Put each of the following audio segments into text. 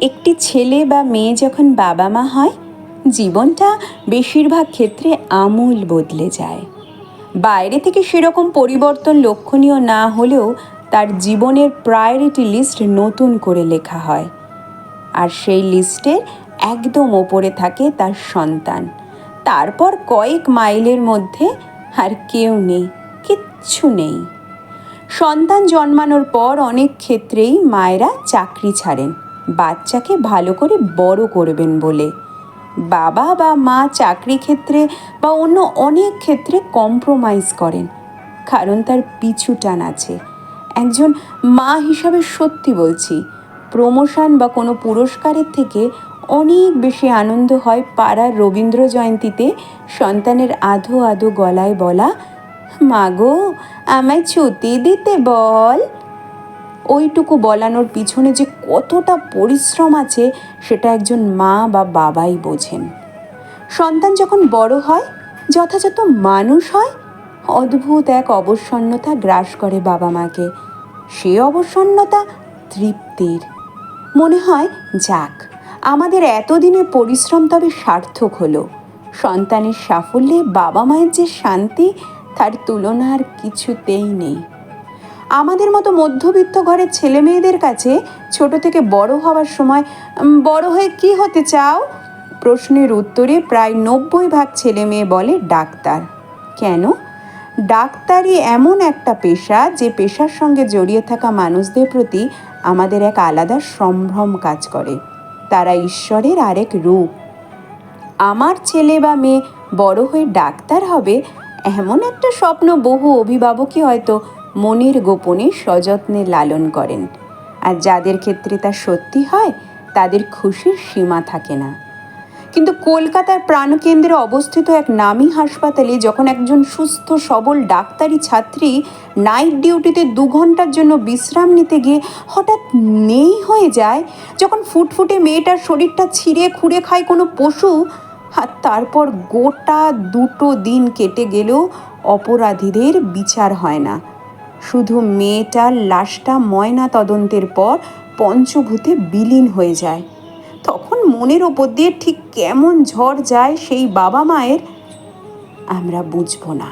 একটি ছেলে বা মেয়ে যখন বাবা মা হয়, জীবনটা বেশিরভাগ ক্ষেত্রে আমূল বদলে যায়। বাইরে থেকে সেরকম পরিবর্তন লক্ষণীয় না হলেও তার জীবনের প্রায়োরিটি লিস্ট নতুন করে লেখা হয়। আর সেই লিস্টে একদম ওপরে থাকে তার সন্তান। তারপর কয়েক মাইলের মধ্যে আর কেউ নেই, কিচ্ছু নেই। সন্তান জন্মানোর পর অনেক ক্ষেত্রেই মায়েরা চাকরি ছাড়েন বাচ্চাকে ভালো করে বড় করবেন বলে। বাবা বা মা চাকরি ক্ষেত্রে বা অন্য অনেক ক্ষেত্রে কম্প্রোমাইজ করেন, কারণ তার পিছু টান আছে। একজন মা হিসাবে সত্যি বলছি, প্রমোশন বা কোনো পুরস্কারের থেকে অনেক বেশি আনন্দ হয় পাড়ার রবীন্দ্র জয়ন্তীতে সন্তানের আধো আধো গলায় বলা, মাগো আমায় ছুটি দিতে বল। ওইটুকু বলানোর পিছনে যে কতটা পরিশ্রম আছে সেটা একজন মা বা বাবাই বোঝেন। সন্তান যখন বড় হয়, যথাযথ মানুষ হয়, অদ্ভুত এক অবসন্নতা গ্রাস করে বাবা মাকে। সে অবসন্নতা তৃপ্তির। মনে হয়, যাক, আমাদের এতদিনের পরিশ্রম তবে সার্থক হলো। সন্তানের সাফল্যে বাবা মায়ের যে শান্তি, তার তুলনা আর কিছুতেই নেই। আমাদের মতো মধ্যবিত্ত ঘরের ছেলে মেয়েদের কাছে ছোট থেকে বড় হওয়ার সময় বড় হয়ে কি হতে চাও প্রশ্নের উত্তরে প্রায় 90% ছেলে মেয়ে বলে ডাক্তার। কেন? ডাক্তারি এমন একটা পেশা যে পেশার সঙ্গে জড়িয়ে থাকা মানুষদের প্রতি আমাদের এক আলাদা সম্ভ্রম কাজ করে। তারা ঈশ্বরের আরেক রূপ। আমার ছেলে বা মেয়ে বড় হয়ে ডাক্তার হবে এমন একটা স্বপ্ন বহু অভিভাবকই হয়তো মনের গোপনে সযত্নে লালন করেন। আর যাদের ক্ষেত্রে তা সত্যি হয়, তাদের খুশির সীমা থাকে না। কিন্তু কলকাতার প্রাণকেন্দ্রে অবস্থিত এক নামী হাসপাতালে যখন একজন সুস্থ সবল ডাক্তারি ছাত্রী নাইট ডিউটিতে 2 ঘন্টার জন্য বিশ্রাম নিতে গিয়ে হঠাৎ নেই হয়ে যায়, যখন ফুটফুটে মেয়েটার শরীরটা ছিঁড়ে খুঁড়ে খায় কোনো পশু, আর তারপর গোটা 2 দিন কেটে গেলেও অপরাধীদের বিচার হয় না, শুধু মেয়েটার লাশটা ময়না তদন্তের পর পঞ্চভূতে বিলীন হয়ে যায়, তখন মনের ওপর দিয়ে ঠিক কেমন ঝড় যায় সেই বাবা মায়ের, আমরা বুঝব না।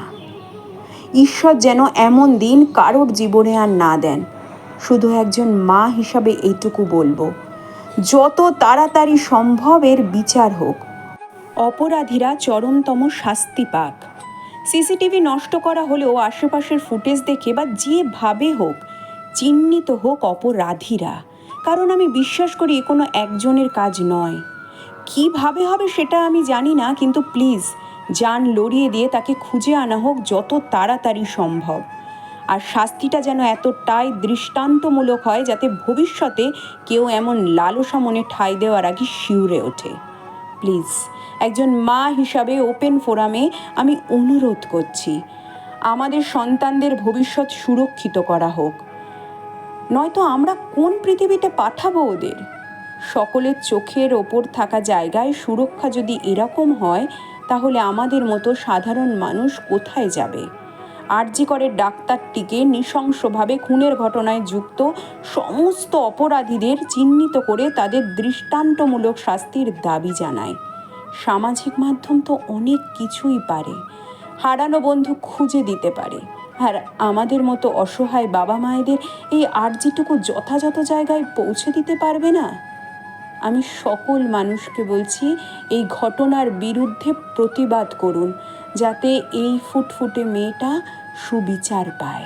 ঈশ্বর যেন এমন দিন কারোর জীবনে আর না দেন। শুধু একজন মা হিসাবে এইটুকু বলবো, যত তাড়াতাড়ি সম্ভব এর বিচার হোক, অপরাধীরা চরমতম শাস্তি পাক। সিসিটিভি নষ্ট করা হলেও আশেপাশের ফুটেজ দেখে বা যেভাবে হোক চিহ্নিত হোক অপরাধীরা, কারণ আমি বিশ্বাস করি এ কোনো একজনের কাজ নয়। কিভাবে হবে সেটা আমি জানি না, কিন্তু প্লিজ জান লড়িয়ে দিয়ে তাকে খুঁজে আনা হোক যত তাড়াতাড়ি সম্ভব। আর শাস্তিটা যেন এতটাই দৃষ্টান্তমূলক হয় যাতে ভবিষ্যতে কেউ এমন লালসা মনে ঠাঁই দেওয়ার আগে শিউরে ওঠে। প্লিজ, একজন মা হিসাবে ওপেন ফোরামে আমি অনুরোধ করছি, আমাদের সন্তানদের ভবিষ্যৎ সুরক্ষিত করা হোক, নয়তো আমরা কোন পৃথিবীতে পাঠাবো ওদের? সকলের চোখের ওপর থাকা জায়গায় সুরক্ষা যদি এরকম হয়, তাহলে আমাদের মতো সাধারণ মানুষ কোথায় যাবে? আরজি করে ডাক্তারটিকে নৃশংসভাবে খুনের ঘটনায় যুক্ত সমস্ত অপরাধীদের চিহ্নিত করে তাদের দৃষ্টান্তমূলক শাস্তির দাবি জানায়। সামাজিক মাধ্যম তো অনেক কিছুই পারে, হারানো বন্ধু খুঁজে দিতে পারে, আর আমাদের মতো অসহায় বাবা মায়েদের এই আর্জিটুকু যথাযথ জায়গায় পৌঁছে দিতে পারবে না? আমি সকল মানুষকে বলছি, এই ঘটনার বিরুদ্ধে প্রতিবাদ করুন, যাতে এই ফুটফুটে মেয়েটা সুবিচার পায়।